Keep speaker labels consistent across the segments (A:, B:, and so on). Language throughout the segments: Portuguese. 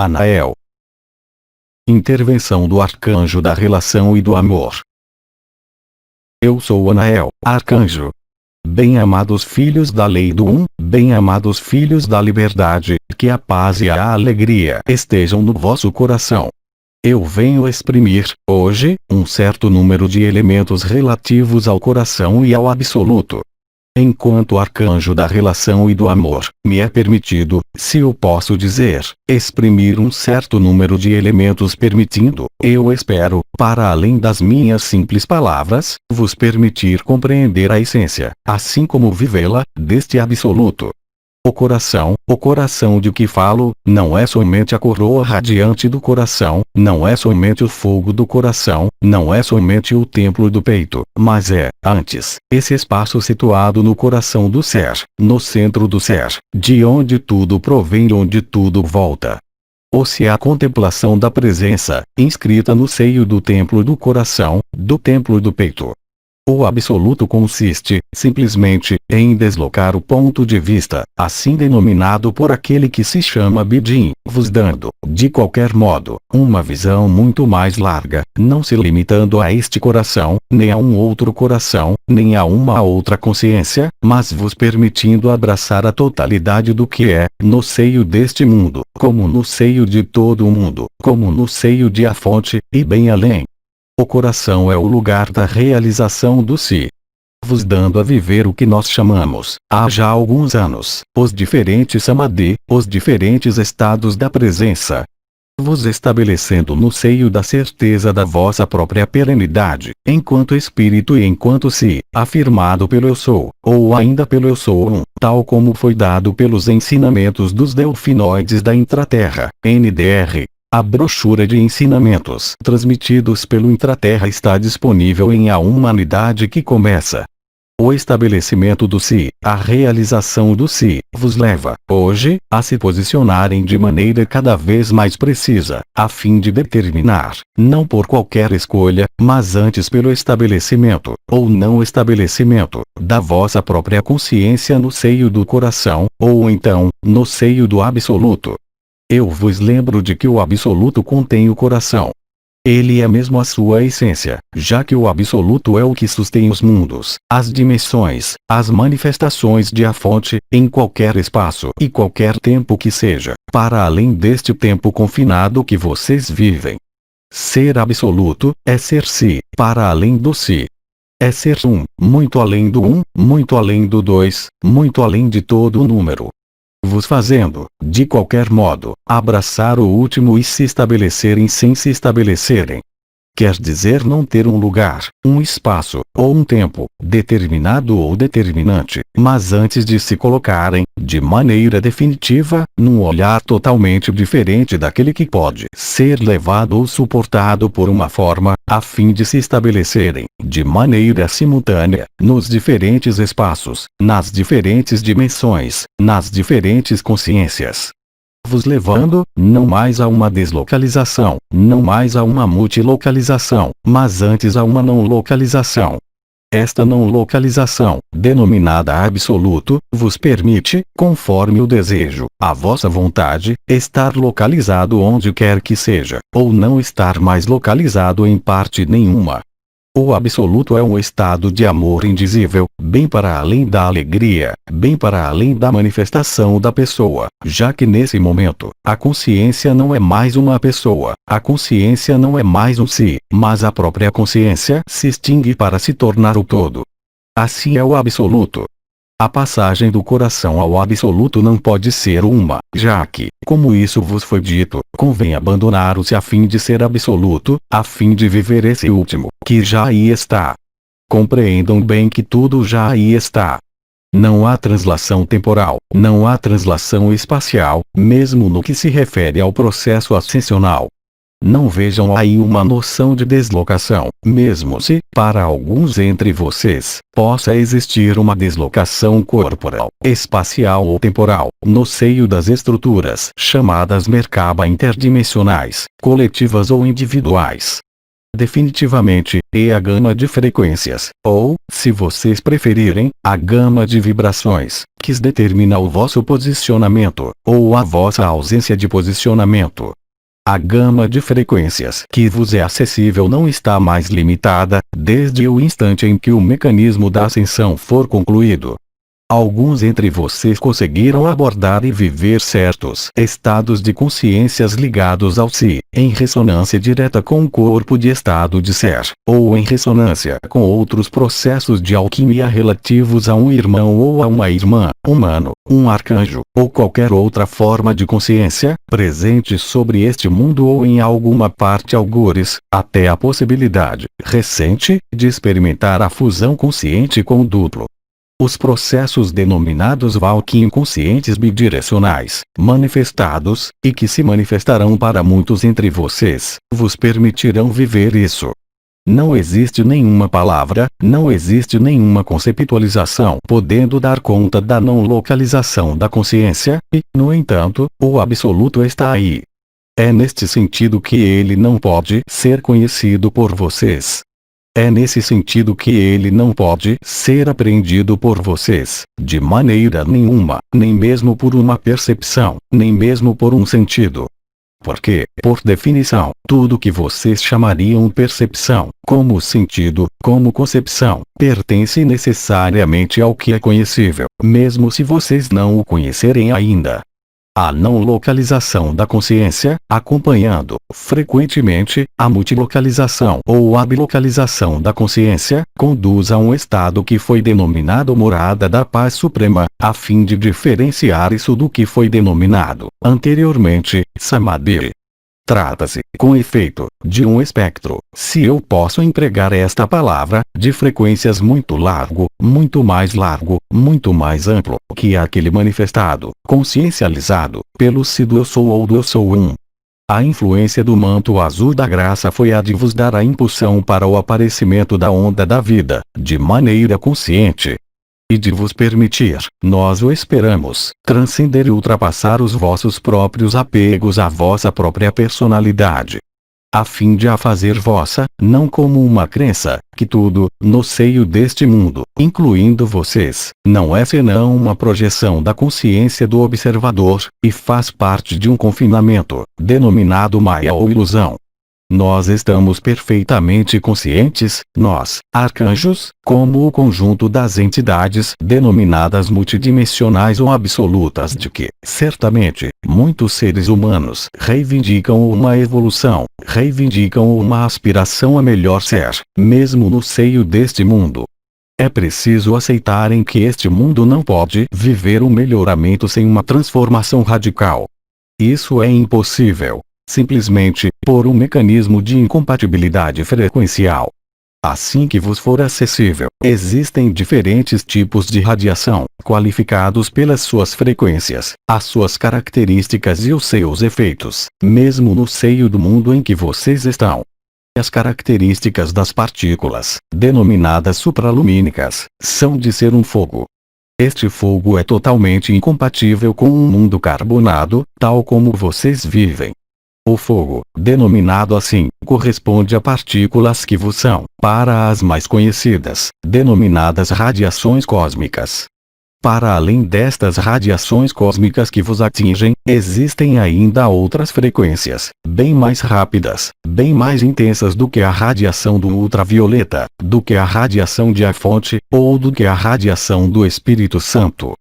A: Anael. Intervenção do arcanjo da relação e do amor. Eu sou Anael, arcanjo. Bem-amados filhos da lei do bem-amados filhos da liberdade, que a paz e a alegria estejam no vosso coração. Eu venho exprimir, hoje, um certo número de elementos relativos ao coração e ao absoluto. Enquanto arcanjo da relação e do amor, me é permitido, se eu posso dizer, exprimir um certo número de elementos permitindo, eu espero, para além das minhas simples palavras, vos permitir compreender a essência, assim como vivê-la, deste absoluto. O coração de que falo, não é somente a coroa radiante do coração, não é somente o fogo do coração, não é somente o templo do peito, mas é, antes, esse espaço situado no coração do ser, no centro do ser, de onde tudo provém e onde tudo volta. Ou-se a contemplação da presença, inscrita no seio do templo do coração, do templo do peito. O absoluto consiste, simplesmente, em deslocar o ponto de vista, assim denominado por aquele que se chama Bidin, vos dando, de qualquer modo, uma visão muito mais larga, não se limitando a este coração, nem a um outro coração, nem a uma outra consciência, mas vos permitindo abraçar a totalidade do que é, no seio deste mundo, como no seio de todo o mundo, como no seio de a fonte, e bem além. O coração é o lugar da realização do si. Vos dando a viver o que nós chamamos, há já alguns anos, os diferentes samadhi, os diferentes estados da presença. Vos estabelecendo no seio da certeza da vossa própria perenidade, enquanto espírito e enquanto si, afirmado pelo Eu Sou, ou ainda pelo Eu Sou tal como foi dado pelos ensinamentos dos delfinoides da intraterra, NDR. A brochura de ensinamentos transmitidos pelo Intraterra está disponível em A Humanidade que Começa. O estabelecimento do si, a realização do si, vos leva, hoje, a se posicionarem de maneira cada vez mais precisa, a fim de determinar, não por qualquer escolha, mas antes pelo estabelecimento, ou não estabelecimento, da vossa própria consciência no seio do coração, ou então, no seio do absoluto. Eu vos lembro de que o absoluto contém o coração. Ele é mesmo a sua essência, já que o absoluto é o que sustém os mundos, as dimensões, as manifestações de a fonte, em qualquer espaço e qualquer tempo que seja, para além deste tempo confinado que vocês vivem. Ser absoluto, é ser si, para além do si. É ser muito além do muito além do dois, muito além de todo o número. Vos fazendo, de qualquer modo, abraçar o último e se estabelecerem sem se estabelecerem. Quer dizer não ter um lugar, um espaço, ou um tempo, determinado ou determinante, mas antes de se colocarem, de maneira definitiva, num olhar totalmente diferente daquele que pode ser levado ou suportado por uma forma, a fim de se estabelecerem, de maneira simultânea, nos diferentes espaços, nas diferentes dimensões, nas diferentes consciências. Vos levando, não mais a uma deslocalização, não mais a uma multilocalização, mas antes a uma não localização. Esta não localização, denominada absoluto, vos permite, conforme o desejo, a vossa vontade, estar localizado onde quer que seja, ou não estar mais localizado em parte nenhuma. O absoluto é um estado de amor indizível, bem para além da alegria, bem para além da manifestação da pessoa, já que nesse momento, a consciência não é mais uma pessoa, a consciência não é mais um si, mas a própria consciência se extingue para se tornar o todo. Assim é o absoluto. A passagem do coração ao absoluto não pode ser uma, já que, como isso vos foi dito, convém abandonar o si a fim de ser absoluto, a fim de viver esse último, que já aí está. Compreendam bem que tudo já aí está. Não há translação temporal, não há translação espacial, mesmo no que se refere ao processo ascensional. Não vejam aí uma noção de deslocação, mesmo se, para alguns entre vocês, possa existir uma deslocação corporal, espacial ou temporal, no seio das estruturas chamadas Merkaba interdimensionais, coletivas ou individuais. definitivamente, e a gama de frequências, ou, se vocês preferirem, a gama de vibrações, que determina o vosso posicionamento, ou a vossa ausência de posicionamento. A gama de frequências que vos é acessível não está mais limitada, desde o instante em que o mecanismo da ascensão for concluído. Alguns entre vocês conseguiram abordar e viver certos estados de consciências ligados ao si, em ressonância direta com o corpo de estado de ser, ou em ressonância com outros processos de alquimia relativos a um irmão ou a uma irmã, humano, um arcanjo, ou qualquer outra forma de consciência, presente sobre este mundo ou em alguma parte algures, até a possibilidade, recente, de experimentar a fusão consciente com o duplo. Os processos denominados Valkyrie inconscientes bidirecionais, manifestados, e que se manifestarão para muitos entre vocês, vos permitirão viver isso. Não existe nenhuma palavra, não existe nenhuma conceptualização podendo dar conta da não localização da consciência, e, no entanto, o absoluto está aí. É neste sentido que ele não pode ser conhecido por vocês. É nesse sentido que ele não pode ser apreendido por vocês, de maneira nenhuma, nem mesmo por uma percepção, nem mesmo por um sentido. Porque, por definição, tudo que vocês chamariam percepção, como sentido, como concepção, pertence necessariamente ao que é conhecível, mesmo se vocês não o conhecerem ainda. A não localização da consciência, acompanhando, frequentemente, a multilocalização ou a bilocalização da consciência, conduz a um estado que foi denominado morada da paz suprema, a fim de diferenciar isso do que foi denominado, anteriormente, samadhi. Trata-se, com efeito, de um espectro, se eu posso empregar esta palavra, de frequências muito largo, muito mais amplo, que aquele manifestado, consciencializado, pelo si do eu sou ou do eu sou um. A influência do manto azul da graça foi a de vos dar a impulsão para o aparecimento da onda da vida, de maneira consciente. E de vos permitir, nós o esperamos, transcender e ultrapassar os vossos próprios apegos à vossa própria personalidade. A fim de a fazer vossa, não como uma crença, que tudo, no seio deste mundo, incluindo vocês, não é senão uma projeção da consciência do observador, e faz parte de um confinamento, denominado Maya ou ilusão. Nós estamos perfeitamente conscientes, nós, arcanjos, como o conjunto das entidades denominadas multidimensionais ou absolutas de que, certamente, muitos seres humanos reivindicam uma evolução, reivindicam uma aspiração a melhor ser, mesmo no seio deste mundo. É preciso aceitarem que este mundo não pode viver um melhoramento sem uma transformação radical. Isso é impossível. Simplesmente, por um mecanismo de incompatibilidade frequencial. Assim que vos for acessível, existem diferentes tipos de radiação, qualificados pelas suas frequências, as suas características e os seus efeitos, mesmo no seio do mundo em que vocês estão. As características das partículas, denominadas supralumínicas, são de ser um fogo. Este fogo é totalmente incompatível com um mundo carbonado, tal como vocês vivem. O fogo, denominado assim, corresponde a partículas que vos são, para as mais conhecidas, denominadas radiações cósmicas. Para além destas radiações cósmicas que vos atingem, existem ainda outras frequências, bem mais rápidas, bem mais intensas do que a radiação do ultravioleta, do que a radiação de a fonte, ou do que a radiação do Espírito Santo.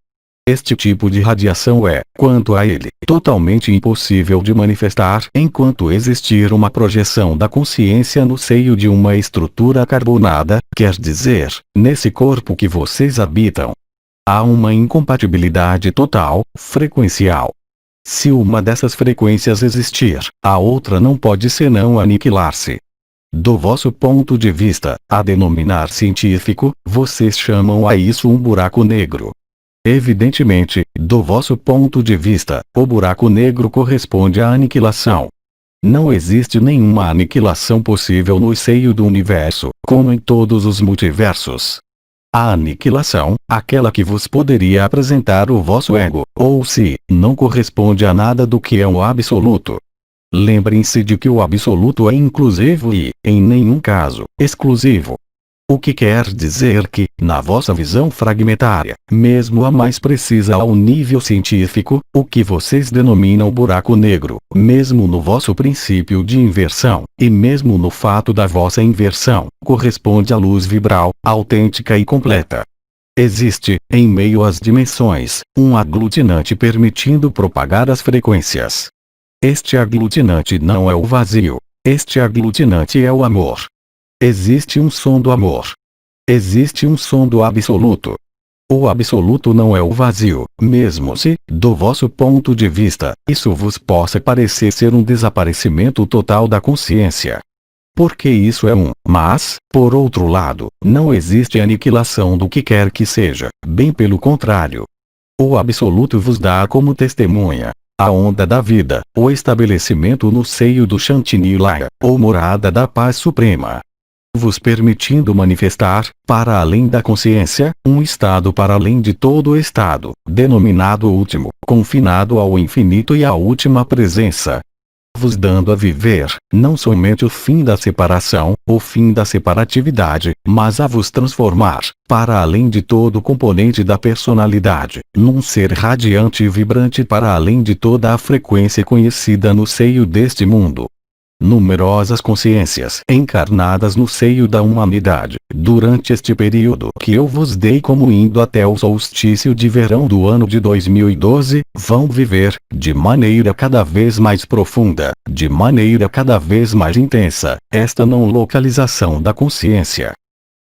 A: Este tipo de radiação é, quanto a ele, totalmente impossível de manifestar enquanto existir uma projeção da consciência no seio de uma estrutura carbonada, quer dizer, nesse corpo que vocês habitam. Há uma incompatibilidade total, frequencial. Se uma dessas frequências existir, a outra não pode senão aniquilar-se. Do vosso ponto de vista, a denominar científico, vocês chamam a isso um buraco negro. Evidentemente, do vosso ponto de vista, o buraco negro corresponde à aniquilação. Não existe nenhuma aniquilação possível no seio do universo, como em todos os multiversos. A aniquilação, aquela que vos poderia apresentar o vosso ego, ou se, não corresponde a nada do que é o absoluto. Lembrem-se de que o absoluto é inclusivo e, em nenhum caso, exclusivo. O que quer dizer que, na vossa visão fragmentária, mesmo a mais precisa ao nível científico, o que vocês denominam buraco negro, mesmo no vosso princípio de inversão, e mesmo no fato da vossa inversão, corresponde à luz vibral, autêntica e completa. Existe, em meio às dimensões, um aglutinante permitindo propagar as frequências. Este aglutinante não é o vazio. Este aglutinante é o amor. Existe um som do amor. Existe um som do absoluto. O absoluto não é o vazio, mesmo se, do vosso ponto de vista, isso vos possa parecer ser um desaparecimento total da consciência. Porque isso é mas, por outro lado, não existe aniquilação do que quer que seja, bem pelo contrário. O absoluto vos dá como testemunha a onda da vida, o estabelecimento no seio do Chantilly-Laya, ou morada da paz suprema. Vos permitindo manifestar, para além da consciência, um estado para além de todo estado, denominado último, confinado ao infinito e à última presença. Vos dando a viver, não somente o fim da separação, o fim da separatividade, mas a vos transformar, para além de todo componente da personalidade, num ser radiante e vibrante para além de toda a frequência conhecida no seio deste mundo. Numerosas consciências encarnadas no seio da humanidade, durante este período que eu vos dei como indo até o solstício de verão do ano de 2012, vão viver, de maneira cada vez mais profunda, de maneira cada vez mais intensa, esta não localização da consciência.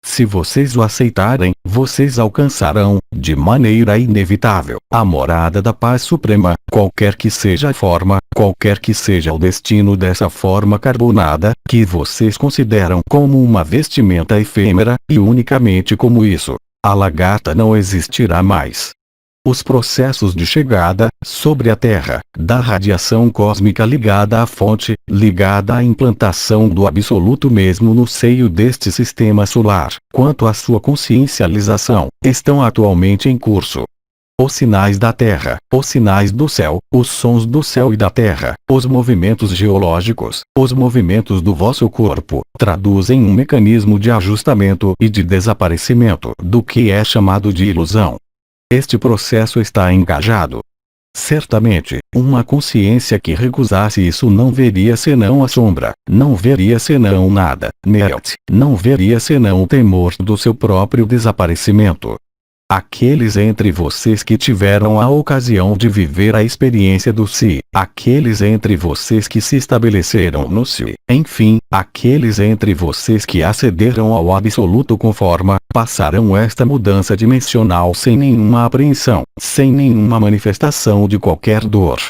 A: Se vocês o aceitarem, vocês alcançarão, de maneira inevitável, a morada da paz suprema, qualquer que seja a forma, qualquer que seja o destino dessa forma carbonada, que vocês consideram como uma vestimenta efêmera, e unicamente como isso. A lagarta não existirá mais. Os processos de chegada, sobre a Terra, da radiação cósmica ligada à fonte, ligada à implantação do absoluto mesmo no seio deste sistema solar, quanto à sua consciencialização, estão atualmente em curso. Os sinais da Terra, os sinais do céu, os sons do céu e da Terra, os movimentos geológicos, os movimentos do vosso corpo, traduzem um mecanismo de ajustamento e de desaparecimento do que é chamado de ilusão. Este processo está engajado. Certamente, uma consciência que recusasse isso não veria senão a sombra, não veria senão nada, não veria senão o temor do seu próprio desaparecimento. Aqueles entre vocês que tiveram a ocasião de viver a experiência do si, aqueles entre vocês que se estabeleceram no si, enfim, aqueles entre vocês que acederam ao absoluto com forma, passarão esta mudança dimensional sem nenhuma apreensão, sem nenhuma manifestação de qualquer dor.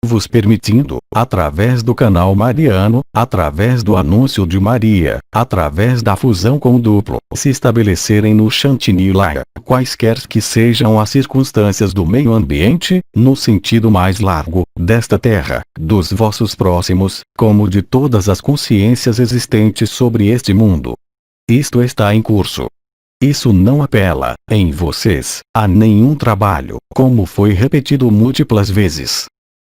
A: Vos permitindo, através do canal mariano, através do anúncio de Maria, através da fusão com o duplo, se estabelecerem no Chantilly-Laya, quaisquer que sejam as circunstâncias do meio ambiente, no sentido mais largo, desta terra, dos vossos próximos, como de todas as consciências existentes sobre este mundo. Isto está em curso. Isso não apela, em vocês, a nenhum trabalho, como foi repetido múltiplas vezes.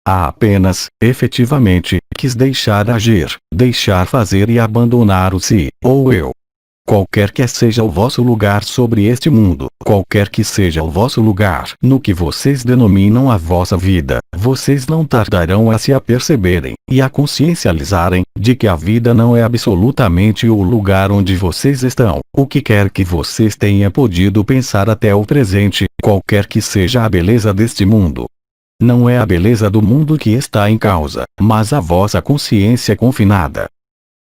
A: Há apenas, efetivamente, quis deixar agir, deixar fazer e abandonar o si, ou eu. Qualquer que seja o vosso lugar sobre este mundo, qualquer que seja o vosso lugar no que vocês denominam a vossa vida, vocês não tardarão a se aperceberem, e a consciencializarem, de que a vida não é absolutamente o lugar onde vocês estão, o que quer que vocês tenham podido pensar até o presente, qualquer que seja a beleza deste mundo. Não é a beleza do mundo que está em causa, mas a vossa consciência confinada.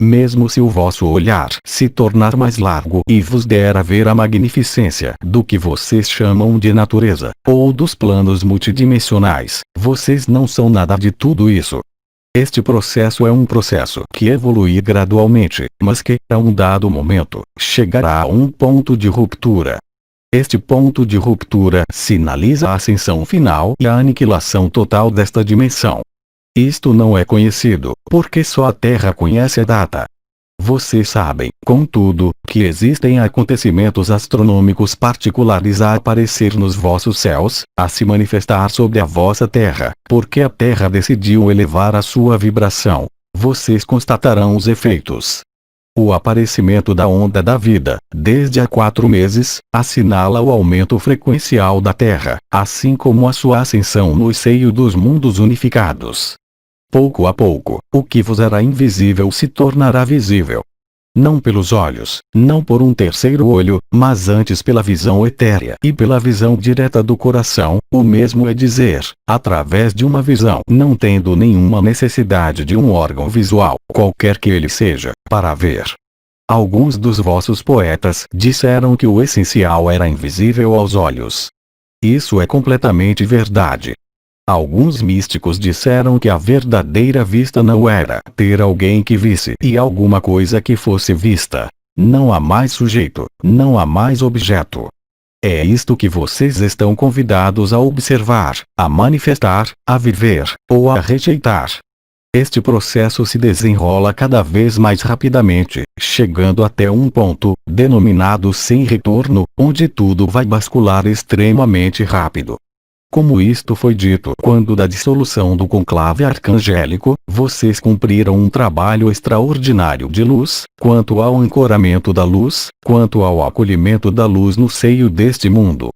A: Mesmo se o vosso olhar se tornar mais largo e vos der a ver a magnificência do que vocês chamam de natureza, ou dos planos multidimensionais, vocês não são nada de tudo isso. Este processo é um processo que evolui gradualmente, mas que, a um dado momento, chegará a um ponto de ruptura. Este ponto de ruptura sinaliza a ascensão final e a aniquilação total desta dimensão. Isto não é conhecido, porque só a Terra conhece a data. Vocês sabem, contudo, que existem acontecimentos astronômicos particulares a aparecer nos vossos céus, a se manifestar sobre a vossa Terra, porque a Terra decidiu elevar a sua vibração. Vocês constatarão os efeitos. O aparecimento da onda da vida, desde há 4 meses, assinala o aumento frequencial da Terra, assim como a sua ascensão no seio dos mundos unificados. Pouco a pouco, o que vos era invisível se tornará visível. Não pelos olhos, não por um terceiro olho, mas antes pela visão etérea e pela visão direta do coração, o mesmo é dizer, através de uma visão, não tendo nenhuma necessidade de um órgão visual, qualquer que ele seja, para ver. Alguns dos vossos poetas disseram que o essencial era invisível aos olhos. Isso é completamente verdade. Alguns místicos disseram que a verdadeira vista não era ter alguém que visse e alguma coisa que fosse vista. Não há mais sujeito, não há mais objeto. É isto que vocês estão convidados a observar, a manifestar, a viver, ou a rejeitar. Este processo se desenrola cada vez mais rapidamente, chegando até um ponto, denominado sem retorno, onde tudo vai bascular extremamente rápido. Como isto foi dito quando da dissolução do conclave arcangélico, vocês cumpriram um trabalho extraordinário de luz, quanto ao ancoramento da luz, quanto ao acolhimento da luz no seio deste mundo.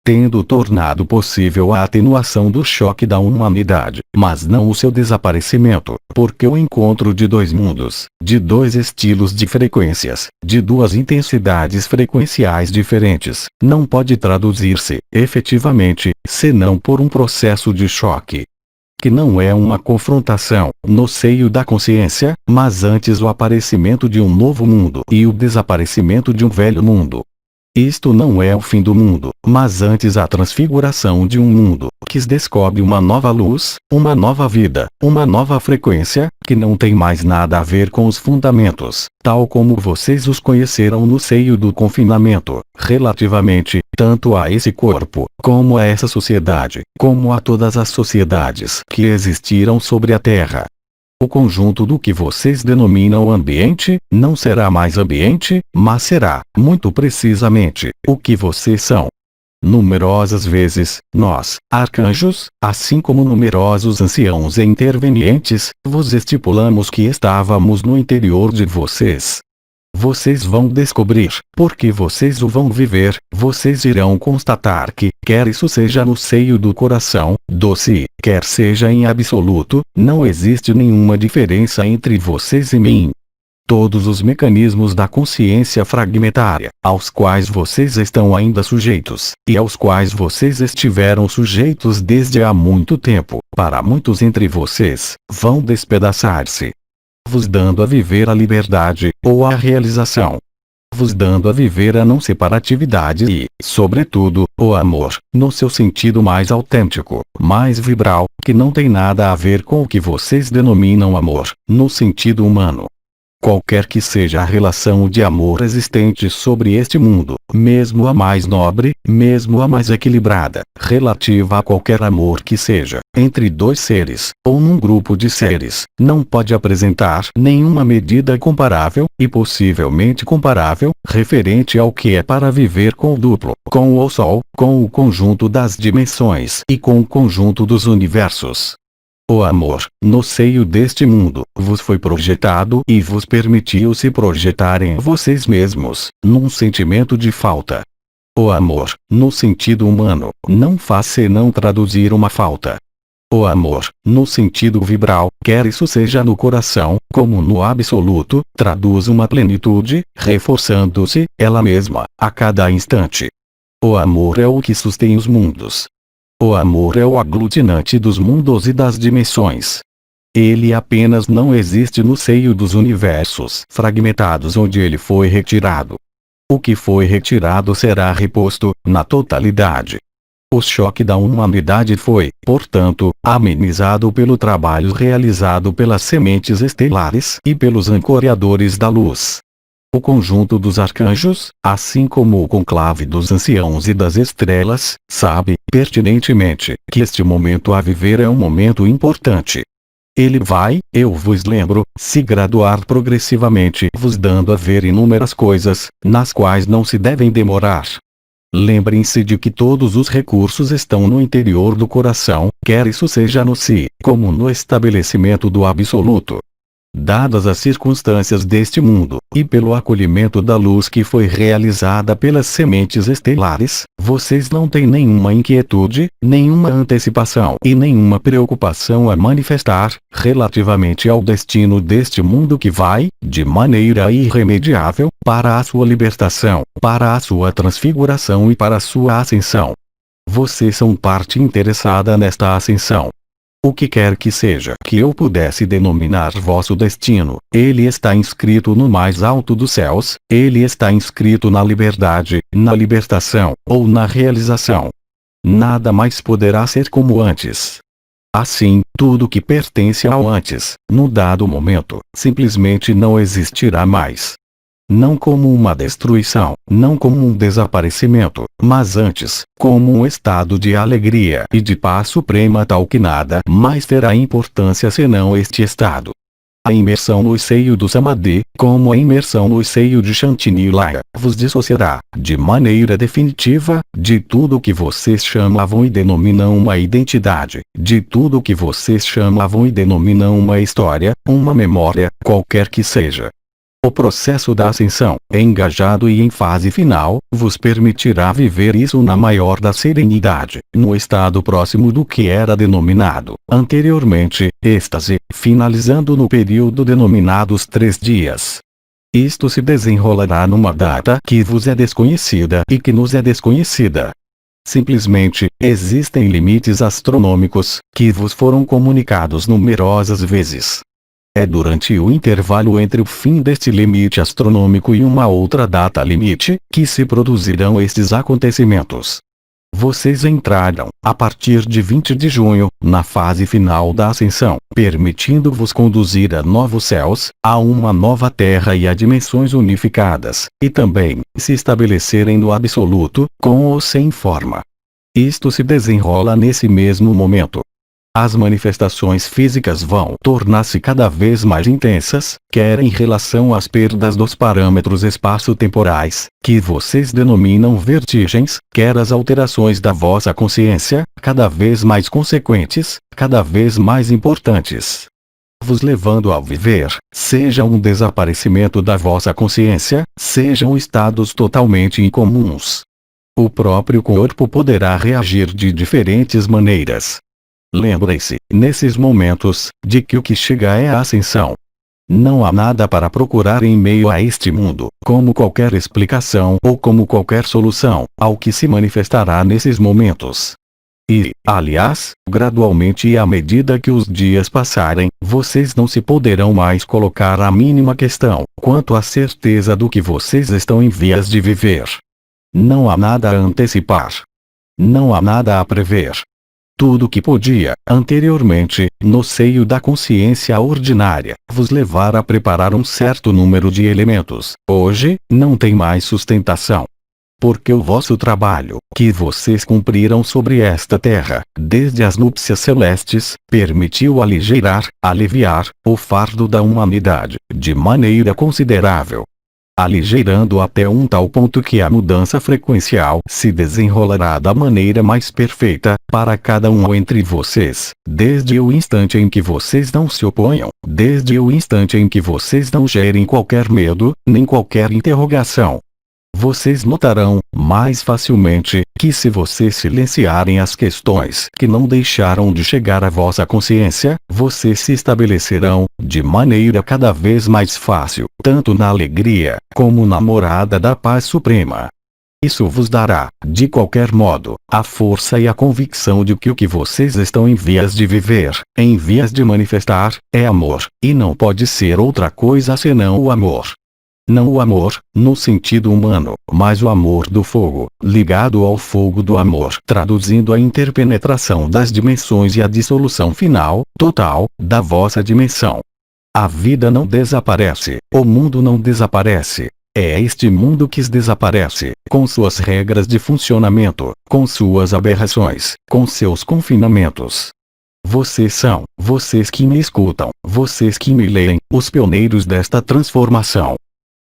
A: Tendo tornado possível a atenuação do choque da humanidade, mas não o seu desaparecimento, porque o encontro de 2 mundos, de 2 estilos de frequências, de 2 intensidades frequenciais diferentes, não pode traduzir-se, efetivamente, senão por um processo de choque. Que não é uma confrontação, no seio da consciência, mas antes o aparecimento de um novo mundo e o desaparecimento de um velho mundo. Isto não é o fim do mundo, mas antes a transfiguração de um mundo, que descobre uma nova luz, uma nova vida, uma nova frequência, que não tem mais nada a ver com os fundamentos, tal como vocês os conheceram no seio do confinamento, relativamente, tanto a esse corpo, como a essa sociedade, como a todas as sociedades que existiram sobre a Terra. O conjunto do que vocês denominam ambiente, não será mais ambiente, mas será, muito precisamente, o que vocês são. Numerosas vezes, nós, arcanjos, assim como numerosos anciãos e intervenientes, vos estipulamos que estávamos no interior de vocês. Vocês vão descobrir, porque vocês o vão viver, vocês irão constatar que, quer isso seja no seio do coração, doce, quer seja em absoluto, não existe nenhuma diferença entre vocês e mim. Todos os mecanismos da consciência fragmentária, aos quais vocês estão ainda sujeitos, e aos quais vocês estiveram sujeitos desde há muito tempo, para muitos entre vocês, vão despedaçar-se. Vos dando a viver a liberdade, ou a realização. Vos dando a viver a não separatividade e, sobretudo, o amor, no seu sentido mais autêntico, mais vibral, que não tem nada a ver com o que vocês denominam amor, no sentido humano. Qualquer que seja a relação de amor existente sobre este mundo, mesmo a mais nobre, mesmo a mais equilibrada, relativa a qualquer amor que seja, entre 2 seres, ou num grupo de seres, não pode apresentar nenhuma medida comparável, e possivelmente comparável, referente ao que é para viver com o duplo, com o Sol, com o conjunto das dimensões e com o conjunto dos universos. O amor, no seio deste mundo, vos foi projetado e vos permitiu se projetar em vocês mesmos, num sentimento de falta. O amor, no sentido humano, não faz senão traduzir uma falta. O amor, no sentido vibral, quer isso seja no coração, como no absoluto, traduz uma plenitude, reforçando-se, ela mesma, a cada instante. O amor é o que sustém os mundos. O amor é o aglutinante dos mundos e das dimensões. Ele apenas não existe no seio dos universos fragmentados onde ele foi retirado. O que foi retirado será reposto, na totalidade. O choque da humanidade foi, portanto, amenizado pelo trabalho realizado pelas sementes estelares e pelos ancoradores da luz. O conjunto dos arcanjos, assim como o conclave dos anciãos e das estrelas, sabe, pertinentemente, que este momento a viver é um momento importante. Ele vai, eu vos lembro, se graduar progressivamente, vos dando a ver inúmeras coisas, nas quais não se devem demorar. Lembrem-se de que todos os recursos estão no interior do coração, quer isso seja no si, como no estabelecimento do absoluto. Dadas as circunstâncias deste mundo, e pelo acolhimento da luz que foi realizada pelas sementes estelares, vocês não têm nenhuma inquietude, nenhuma antecipação e nenhuma preocupação a manifestar, relativamente ao destino deste mundo que vai, de maneira irremediável, para a sua libertação, para a sua transfiguração e para a sua ascensão. Vocês são parte interessada nesta ascensão. O que quer que seja que eu pudesse denominar vosso destino, ele está inscrito no mais alto dos céus, ele está inscrito na liberdade, na libertação, ou na realização. Nada mais poderá ser como antes. Assim, tudo que pertence ao antes, no dado momento, simplesmente não existirá mais. Não como uma destruição, não como um desaparecimento, mas antes, como um estado de alegria e de paz suprema tal que nada mais terá importância senão este estado. A imersão no seio do Samadhi, como a imersão no seio de Shantinilaya, vos dissociará, de maneira definitiva, de tudo que vocês chamavam e denominam uma identidade, de tudo que vocês chamavam e denominam uma história, uma memória, qualquer que seja. O processo da ascensão, engajado e em fase final, vos permitirá viver isso na maior da serenidade, no estado próximo do que era denominado, anteriormente, êxtase, finalizando no período denominado os 3 dias. Isto se desenrolará numa data que vos é desconhecida e que nos é desconhecida. Simplesmente, existem limites astronômicos, que vos foram comunicados numerosas vezes. É durante o intervalo entre o fim deste limite astronômico e uma outra data limite, que se produzirão estes acontecimentos. Vocês entrarão, a partir de 20 de junho, na fase final da ascensão, permitindo-vos conduzir a novos céus, a uma nova terra e a dimensões unificadas, e também, se estabelecerem no absoluto, com ou sem forma. Isto se desenrola nesse mesmo momento. As manifestações físicas vão tornar-se cada vez mais intensas, quer em relação às perdas dos parâmetros espaço-temporais, que vocês denominam vertigens, quer as alterações da vossa consciência, cada vez mais consequentes, cada vez mais importantes. Vos levando ao viver, seja um desaparecimento da vossa consciência, sejam estados totalmente incomuns. O próprio corpo poderá reagir de diferentes maneiras. Lembrem-se, nesses momentos, de que o que chega é a ascensão. Não há nada para procurar em meio a este mundo, como qualquer explicação ou como qualquer solução, ao que se manifestará nesses momentos. E, aliás, gradualmente e à medida que os dias passarem, vocês não se poderão mais colocar a mínima questão, quanto à certeza do que vocês estão em vias de viver. Não há nada a antecipar. Não há nada a prever. Tudo que podia, anteriormente, no seio da consciência ordinária, vos levar a preparar um certo número de elementos, hoje, não tem mais sustentação. Porque o vosso trabalho, que vocês cumpriram sobre esta terra, desde as núpcias celestes, permitiu aliviar, o fardo da humanidade, de maneira considerável. Aligeirando até um tal ponto que a mudança frequencial se desenrolará da maneira mais perfeita, para cada um entre vocês, desde o instante em que vocês não se oponham, desde o instante em que vocês não gerem qualquer medo, nem qualquer interrogação. Vocês notarão, mais facilmente, que se vocês silenciarem as questões que não deixaram de chegar à vossa consciência, vocês se estabelecerão, de maneira cada vez mais fácil, tanto na alegria, como na morada da paz suprema. Isso vos dará, de qualquer modo, a força e a convicção de que o que vocês estão em vias de viver, em vias de manifestar, é amor, e não pode ser outra coisa senão o amor. Não o amor, no sentido humano, mas o amor do fogo, ligado ao fogo do amor, traduzindo a interpenetração das dimensões e a dissolução final, total, da vossa dimensão. A vida não desaparece, o mundo não desaparece. É este mundo que desaparece, com suas regras de funcionamento, com suas aberrações, com seus confinamentos. Vocês são, vocês que me escutam, vocês que me leem, os pioneiros desta transformação.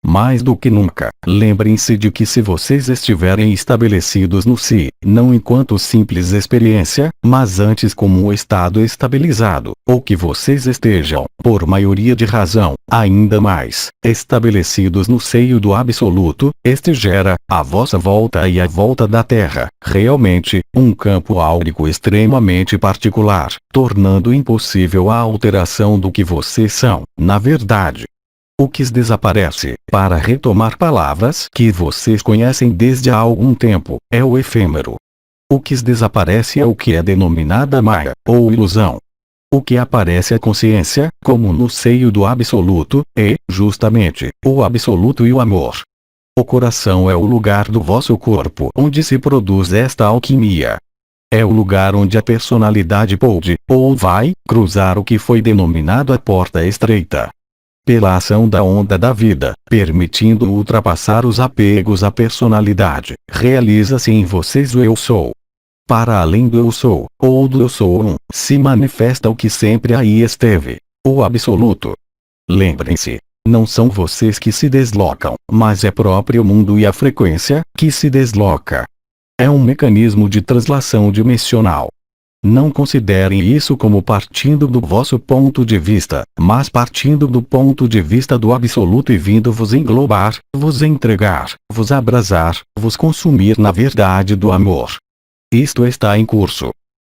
A: Mais do que nunca, lembrem-se de que se vocês estiverem estabelecidos no si, não enquanto simples experiência, mas antes como um estado estabilizado, ou que vocês estejam, por maioria de razão, ainda mais, estabelecidos no seio do absoluto, este gera, à vossa volta e à volta da Terra, realmente, um campo áurico extremamente particular, tornando impossível a alteração do que vocês são, na verdade. O que desaparece, para retomar palavras que vocês conhecem desde há algum tempo, é o efêmero. O que desaparece é o que é denominada Maya, ou ilusão. O que aparece é consciência, como no seio do absoluto, e, justamente, o absoluto e o amor. O coração é o lugar do vosso corpo onde se produz esta alquimia. É o lugar onde a personalidade pode, ou vai, cruzar o que foi denominado a porta estreita. Pela ação da onda da vida, permitindo ultrapassar os apegos à personalidade, realiza-se em vocês o Eu Sou. Para além do Eu Sou, ou do Eu Sou Um, se manifesta o que sempre aí esteve, o Absoluto. Lembrem-se, não são vocês que se deslocam, mas é próprio mundo e a frequência que se desloca. É um mecanismo de translação dimensional. Não considerem isso como partindo do vosso ponto de vista, mas partindo do ponto de vista do absoluto e vindo vos englobar, vos entregar, vos abrasar, vos consumir na verdade do amor. Isto está em curso.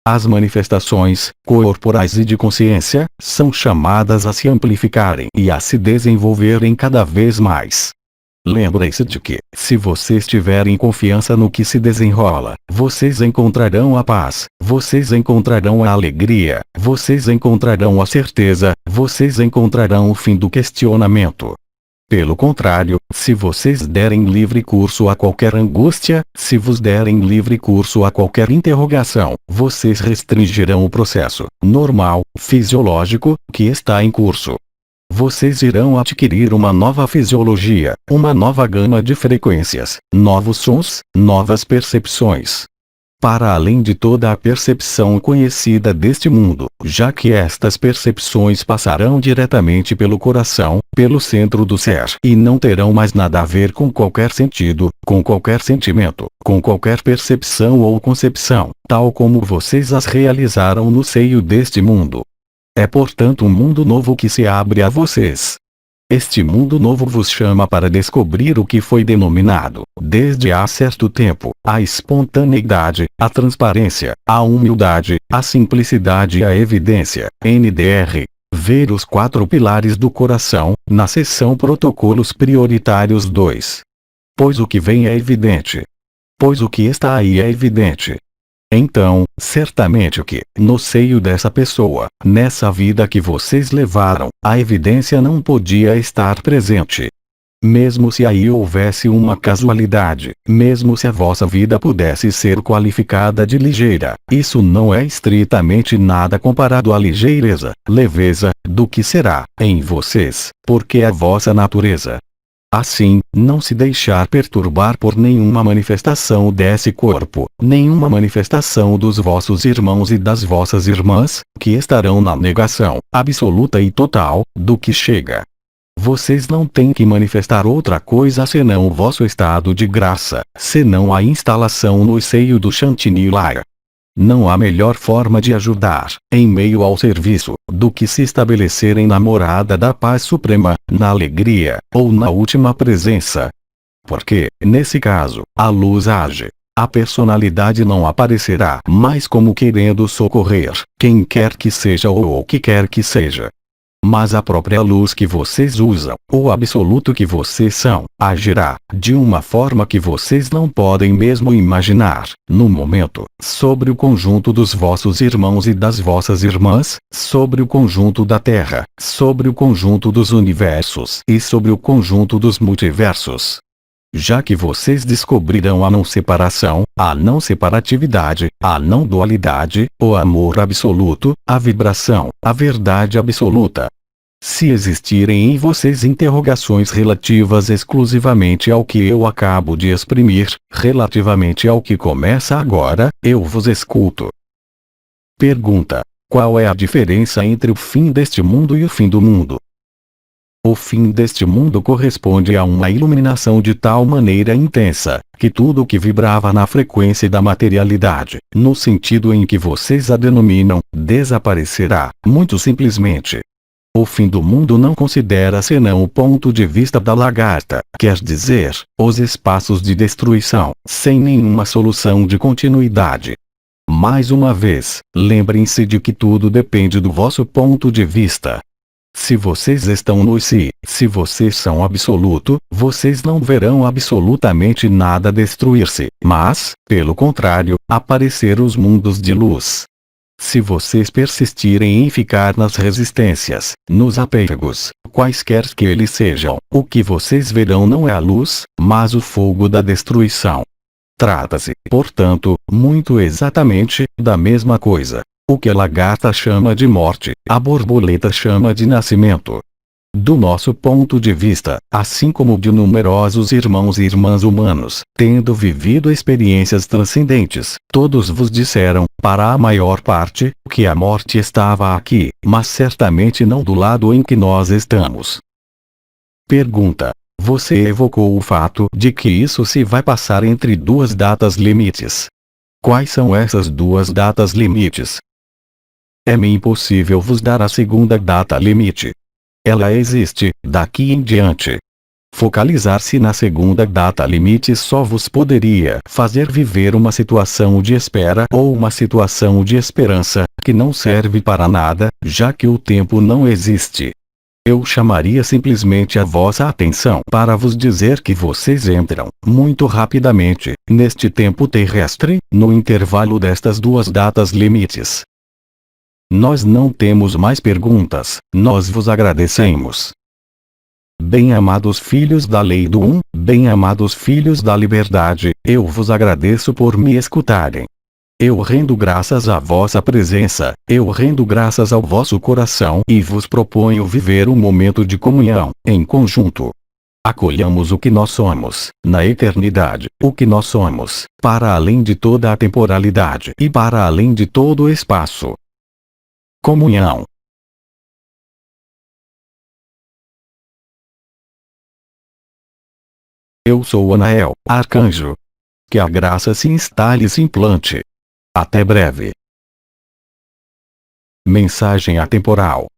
A: As manifestações, corporais e de consciência, são chamadas a se amplificarem e a se desenvolverem cada vez mais. Lembrem-se de que, se vocês tiverem confiança no que se desenrola, vocês encontrarão a paz, vocês encontrarão a alegria, vocês encontrarão a certeza, vocês encontrarão o fim do questionamento. Pelo contrário, se vocês derem livre curso a qualquer angústia, se vos derem livre curso a qualquer interrogação, vocês restringirão o processo, normal, fisiológico, que está em curso. Vocês irão adquirir uma nova fisiologia, uma nova gama de frequências, novos sons, novas percepções. Para além de toda a percepção conhecida deste mundo, já que estas percepções passarão diretamente pelo coração, pelo centro do ser, e não terão mais nada a ver com qualquer sentido, com qualquer sentimento, com qualquer percepção ou concepção, tal como vocês as realizaram no seio deste mundo. É portanto um mundo novo que se abre a vocês. Este mundo novo vos chama para descobrir o que foi denominado, desde há certo tempo, a espontaneidade, a transparência, a humildade, a simplicidade e a evidência, NDR. Ver os 4 pilares do coração, na seção Protocolos Prioritários 2. Pois o que vem é evidente. Pois o que está aí é evidente. Então, certamente o que, no seio dessa pessoa, nessa vida que vocês levaram, a evidência não podia estar presente. Mesmo se aí houvesse uma casualidade, mesmo se a vossa vida pudesse ser qualificada de ligeira, isso não é estritamente nada comparado à ligeireza, leveza, do que será, em vocês, porque é a vossa natureza. Assim, não se deixar perturbar por nenhuma manifestação desse corpo, nenhuma manifestação dos vossos irmãos e das vossas irmãs, que estarão na negação, absoluta e total, do que chega. Vocês não têm que manifestar outra coisa senão o vosso estado de graça, senão a instalação no seio do Chantilly-Laya. Não há melhor forma de ajudar, em meio ao serviço, do que se estabelecerem na morada da paz suprema, na alegria, ou na última presença. Porque, nesse caso, a luz age. A personalidade não aparecerá mais como querendo socorrer, quem quer que seja ou o que quer que seja. Mas a própria luz que vocês usam, o absoluto que vocês são, agirá, de uma forma que vocês não podem mesmo imaginar, no momento, sobre o conjunto dos vossos irmãos e das vossas irmãs, sobre o conjunto da Terra, sobre o conjunto dos universos e sobre o conjunto dos multiversos. Já que vocês descobrirão a não separação, a não separatividade, a não dualidade, o amor absoluto, a vibração, a verdade absoluta. Se existirem em vocês interrogações relativas exclusivamente ao que eu acabo de exprimir, relativamente ao que começa agora, eu vos escuto. Pergunta: Qual é a diferença entre o fim deste mundo e o fim do mundo? O fim deste mundo corresponde a uma iluminação de tal maneira intensa, que tudo o que vibrava na frequência da materialidade, no sentido em que vocês a denominam, desaparecerá, muito simplesmente. O fim do mundo não considera senão o ponto de vista da lagarta, quer dizer, os espaços de destruição, sem nenhuma solução de continuidade. Mais uma vez, lembrem-se de que tudo depende do vosso ponto de vista. Se vocês estão no si, se vocês são absoluto, vocês não verão absolutamente nada destruir-se, mas, pelo contrário, aparecer os mundos de luz. Se vocês persistirem em ficar nas resistências, nos apegos, quaisquer que eles sejam, o que vocês verão não é a luz, mas o fogo da destruição. Trata-se, portanto, muito exatamente, da mesma coisa. O que a lagarta chama de morte, a borboleta chama de nascimento. Do nosso ponto de vista, assim como de numerosos irmãos e irmãs humanos, tendo vivido experiências transcendentes, todos vos disseram, para a maior parte, que a morte estava aqui, mas certamente não do lado em que nós estamos. Pergunta: você evocou o fato de que isso se vai passar entre duas datas limites. Quais são essas duas datas limites? É-me impossível vos dar a segunda data limite. Ela existe, daqui em diante. Focalizar-se na segunda data limite só vos poderia fazer viver uma situação de espera ou uma situação de esperança, que não serve para nada, já que o tempo não existe. Eu chamaria simplesmente a vossa atenção para vos dizer que vocês entram, muito rapidamente, neste tempo terrestre, no intervalo destas duas datas limites. Nós não temos mais perguntas, nós vos agradecemos. Bem-amados filhos da lei do bem-amados filhos da liberdade, eu vos agradeço por me escutarem. Eu rendo graças à vossa presença, eu rendo graças ao vosso coração e vos proponho viver um momento de comunhão, em conjunto. Acolhamos o que nós somos, na eternidade, o que nós somos, para além de toda a temporalidade e para além de todo o espaço. Comunhão. Eu sou Anael, arcanjo. Que a graça se instale e se implante. Até breve. Mensagem atemporal.